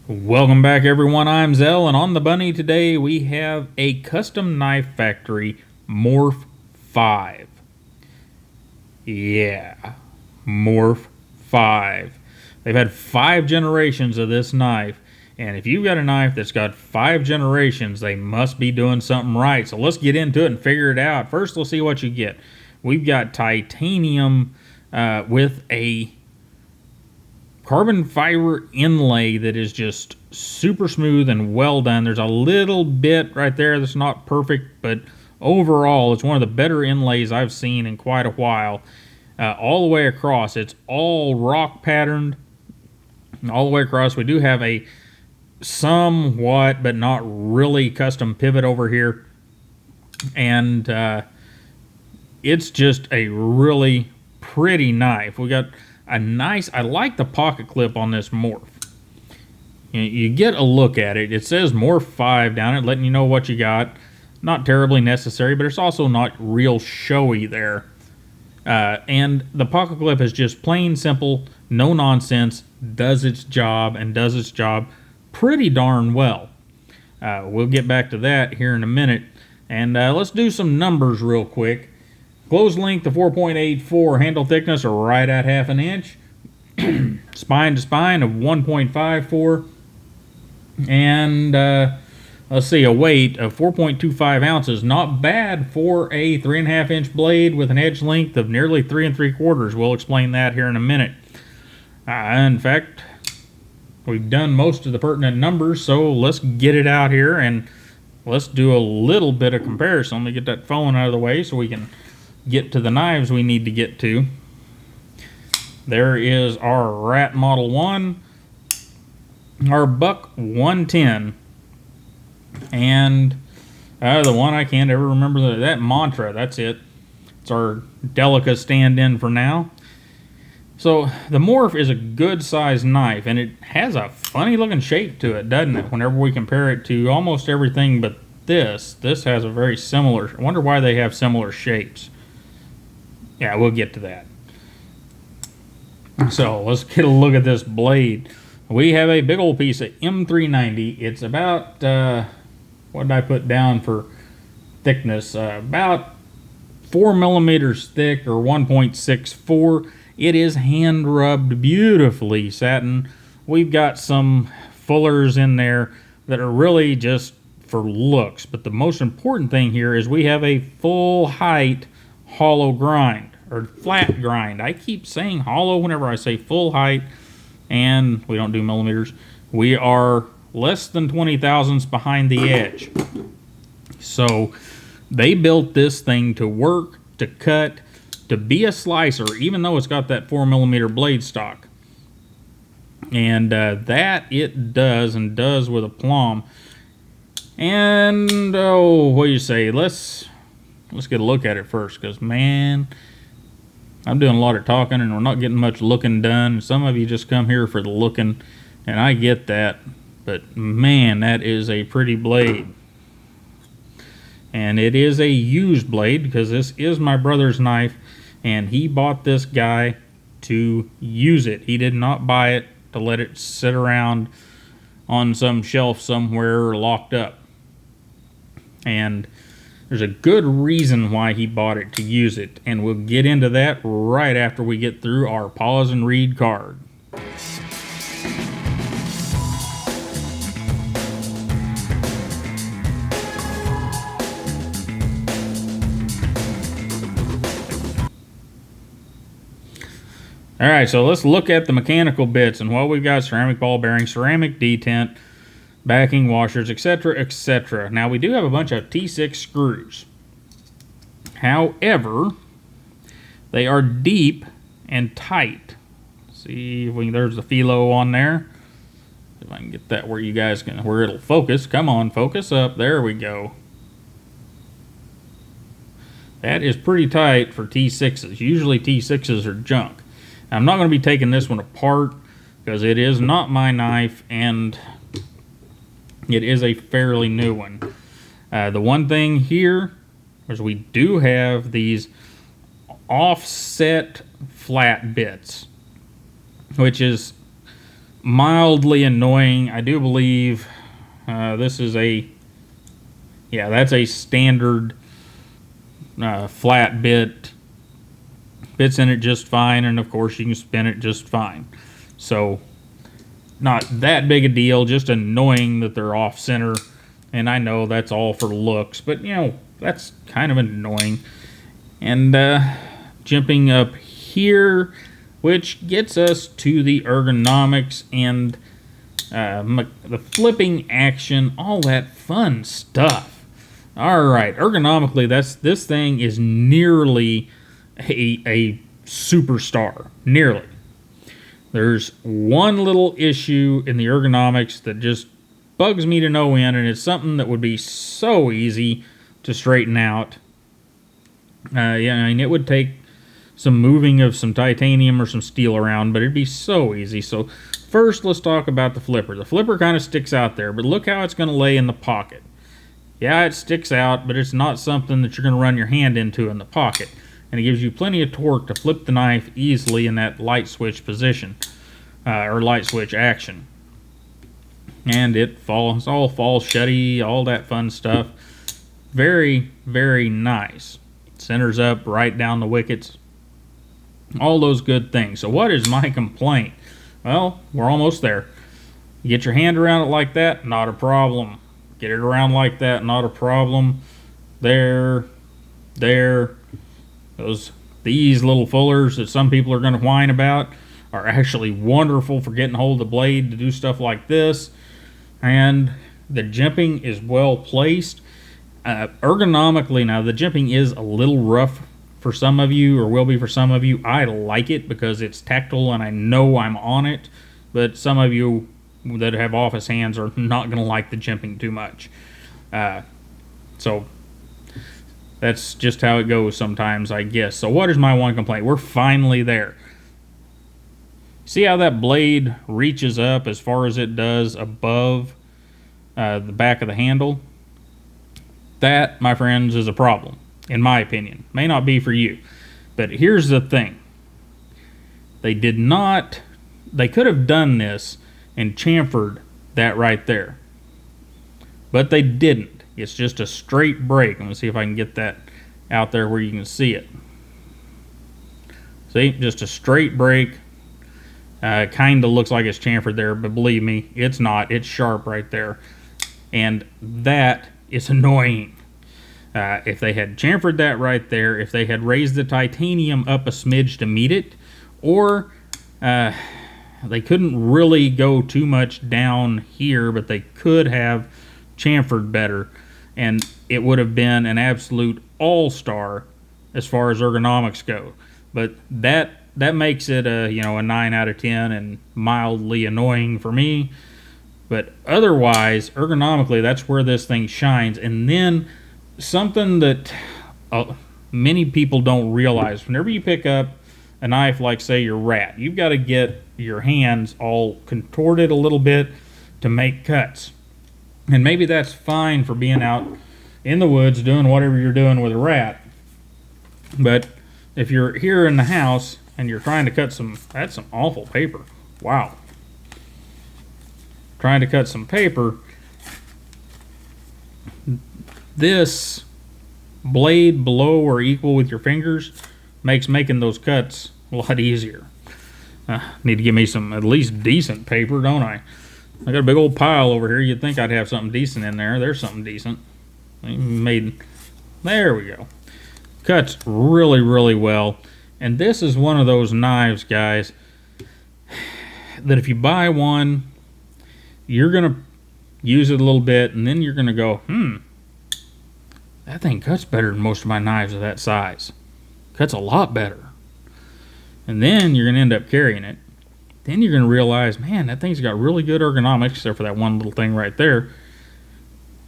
Welcome back, everyone. I'm Zell, and on the bunny today we have a Custom Knife Factory Morph 5. Yeah, Morph 5. They've had 5 generations of this knife, and if you've got a knife that's got 5 generations, they must be doing something right. So let's get into it and figure it out. First, let's see what you get. We've got titanium with a carbon fiber inlay that is just super smooth and well done. There's a little bit right there that's not perfect, but overall it's one of the better inlays I've seen in quite a while. All the way across, it's all rock patterned all the way across. We do have a somewhat but not really custom pivot over here, and it's just a really pretty knife. We got a nice, I like the pocket clip on this Morph. You get a look at it. It says Morph 5 down it, letting you know what you got. Not terribly necessary, but it's also not real showy there. And the pocket clip is just plain simple, no nonsense, does its job, and does its job pretty darn well. We'll get back to that here in a minute. And let's do some numbers real quick. Close length of 4.84, handle thickness are right at ½ inch. Spine to spine of 1.54. And let's see, a weight of 4.25 ounces. Not bad for a 3.5 inch blade with an edge length of nearly 3 3/4. We'll explain that here in a minute. In fact, we've done most of the pertinent numbers, so let's get it out here and let's do a little bit of comparison. Let me get that phone out of the way so we can get to the knives we need to get to. There is our Rat Model 1, our Buck 110, and the one I can't ever remember, that Mantra, that's it. It's our Delica stand-in for now. So the Morph is a good sized knife, and it has a funny looking shape to it, doesn't it? Whenever we compare it to almost everything but this has a very similar, I wonder why they have similar shapes. Yeah, we'll get to that. So let's get a look at this blade. We have a big old piece of M390. It's about, what did I put down for thickness? About 4 millimeters thick, or 1.64. It is hand rubbed beautifully satin. We've got some fullers in there that are really just for looks. But the most important thing here is we have a full height hollow grind, or flat grind. I keep saying hollow whenever I say full height, and we don't do millimeters. We are less than 20 thousandths behind the edge. So they built this thing to work, to cut, to be a slicer, even though it's got that 4 millimeter blade stock. And that it does, and does with aplomb. And oh, what do you say? Let's get a look at it first, because man, I'm doing a lot of talking and we're not getting much looking done. Some of you just come here for the looking, and I get that, but man, that is a pretty blade. And it is a used blade, because this is my brother's knife, and he bought this guy to use it. He did not buy it to let it sit around on some shelf somewhere locked up. And there's a good reason why he bought it to use it, and we'll get into that right after we get through our pause and read card. All right, so let's look at the mechanical bits, and what we've got: ceramic ball bearing, ceramic detent, backing, washers, etc., etc. Now, we do have a bunch of T6 screws. However, they are deep and tight. See if we can, there's the philo on there. If I can get that where you guys can, where it'll focus. Come on, focus up. There we go. That is pretty tight for T6s. Usually T6s are junk. Now, I'm not going to be taking this one apart, because it is not my knife, and it is a fairly new one. The one thing here is we do have these offset flat bits, which is mildly annoying. I do believe this is that's a standard flat bit. Fits in it just fine, and of course you can spin it just fine. So not that big a deal, just annoying that they're off center. And I know that's all for looks, but that's kind of annoying. And jumping up here, which gets us to the ergonomics and the flipping action, all that fun stuff. All right, ergonomically, this thing is nearly a superstar. Nearly. There's one little issue in the ergonomics that just bugs me to no end, and it's something that would be so easy to straighten out. I mean, it would take some moving of some titanium or some steel around, but it'd be so easy. So first, let's talk about the flipper. The flipper kind of sticks out there, but look how it's going to lay in the pocket. Yeah, it sticks out, but it's not something that you're going to run your hand into in the pocket. And it gives you plenty of torque to flip the knife easily in that light switch position, or light switch action. And it all falls shutty, all that fun stuff. Very, very nice. Centers up right down the wickets. All those good things. So what is my complaint? Well, we're almost there. You get your hand around it like that, not a problem. Get it around like that, not a problem. There. These little fullers that some people are going to whine about are actually wonderful for getting hold of the blade to do stuff like this. And the jimping is well placed. Ergonomically, now the jimping is a little rough for some of you, or will be for some of you. I like it because it's tactile and I know I'm on it, but some of you that have office hands are not going to like the jimping too much. So that's just how it goes sometimes, I guess. So what is my one complaint? We're finally there. See how that blade reaches up as far as it does above the back of the handle? That, my friends, is a problem, in my opinion. May not be for you. But here's the thing. They could have done this and chamfered that right there. But they didn't. It's just a straight break. I'm going to see if I can get that out there where you can see it. See, just a straight break. Kind of looks like it's chamfered there, but believe me, it's not. It's sharp right there. And that is annoying. If they had chamfered that right there, if they had raised the titanium up a smidge to meet it, or they couldn't really go too much down here, but they could have chamfered better, and it would have been an absolute all-star as far as ergonomics go. But that makes it a 9 out of 10 and mildly annoying for me. But otherwise, ergonomically, that's where this thing shines. And then something that many people don't realize, whenever you pick up a knife like, say, your rat, you've got to get your hands all contorted a little bit to make cuts. And maybe that's fine for being out in the woods doing whatever you're doing with a rat. But if you're here in the house and you're trying to cut that's some awful paper. Wow. Trying to cut some paper, this blade below or equal with your fingers makes making those cuts a lot easier. Need to give me some at least decent paper, don't I? I got a big old pile over here. You'd think I'd have something decent in there. There's something decent. There we go. Cuts really, really well. And this is one of those knives, guys, that if you buy one, you're going to use it a little bit, and then you're going to go, that thing cuts better than most of my knives of that size. Cuts a lot better. And then you're going to end up carrying it. Then you're going to realize, man, that thing's got really good ergonomics, except for that one little thing right there.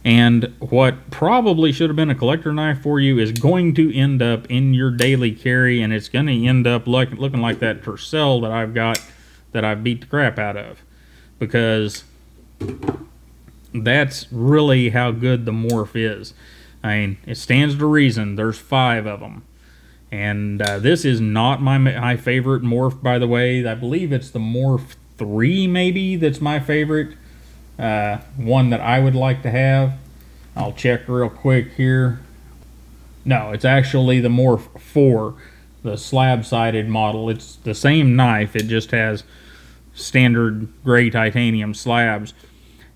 And what probably should have been a collector knife for you is going to end up in your daily carry, and it's going to end up looking like that Tercel that I've got that I beat the crap out of. Because that's really how good the Morph is. I mean, it stands to reason. There's 5 of them. And this is not my favorite Morph, by the way. I believe it's the Morph 3 maybe that's my favorite. One that I would like to have. I'll check real quick here. No, it's actually the Morph 4, the slab-sided model. It's the same knife, it just has standard gray titanium slabs.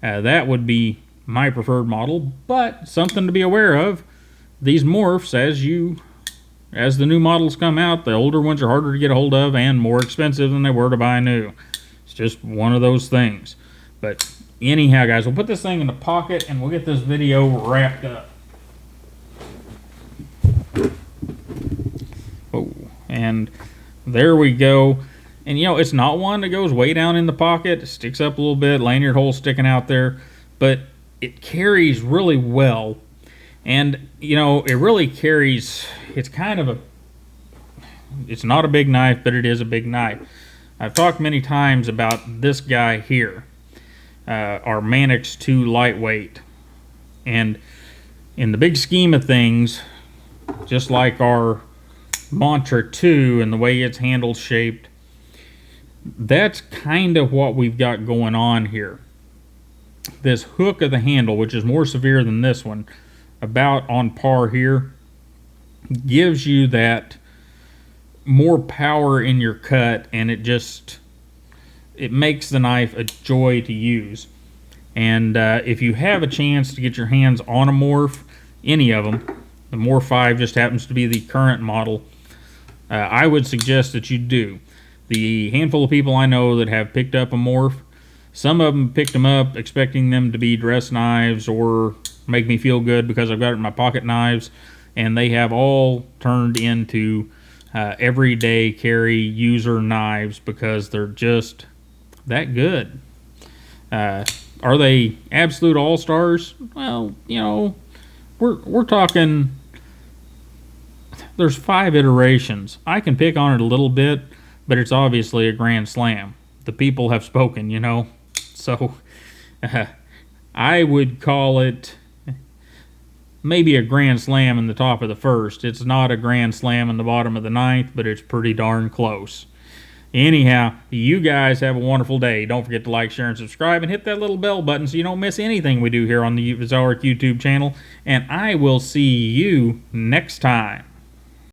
That would be my preferred model, but something to be aware of. These Morphs, as the new models come out, the older ones are harder to get a hold of and more expensive than they were to buy new. It's just one of those things. But anyhow, guys, we'll put this thing in the pocket and we'll get this video wrapped up. Oh, and there we go. And you know, it's not one that goes way down in the pocket. It sticks up a little bit, lanyard hole sticking out there, but it carries really well. And you know, it really carries, it's not a big knife, but it is a big knife. I've talked many times about this guy here, our Mannix 2 lightweight. And in the big scheme of things, just like our Mantra 2 and the way it's handle shaped, that's kind of what we've got going on here. This hook of the handle, which is more severe than this one, about on par here, gives you that more power in your cut, and it makes the knife a joy to use. And if you have a chance to get your hands on a Morph, any of them, the Morph 5 just happens to be the current model, I would suggest that you do. The handful of people I know that have picked up a Morph, some of them picked them up expecting them to be dress knives or make me feel good because I've got it in my pocket knives, and they have all turned into everyday carry user knives because they're just that good. Are they absolute all-stars? Well, you know, we're talking, there's 5 iterations. I can pick on it a little bit, but it's obviously a grand slam. The people have spoken, you know. So I would call it maybe a grand slam in the top of the first. It's not a grand slam in the bottom of the 9th, but it's pretty darn close. Anyhow, you guys have a wonderful day. Don't forget to like, share, and subscribe, and hit that little bell button so you don't miss anything we do here on the Ozark YouTube channel. And I will see you next time.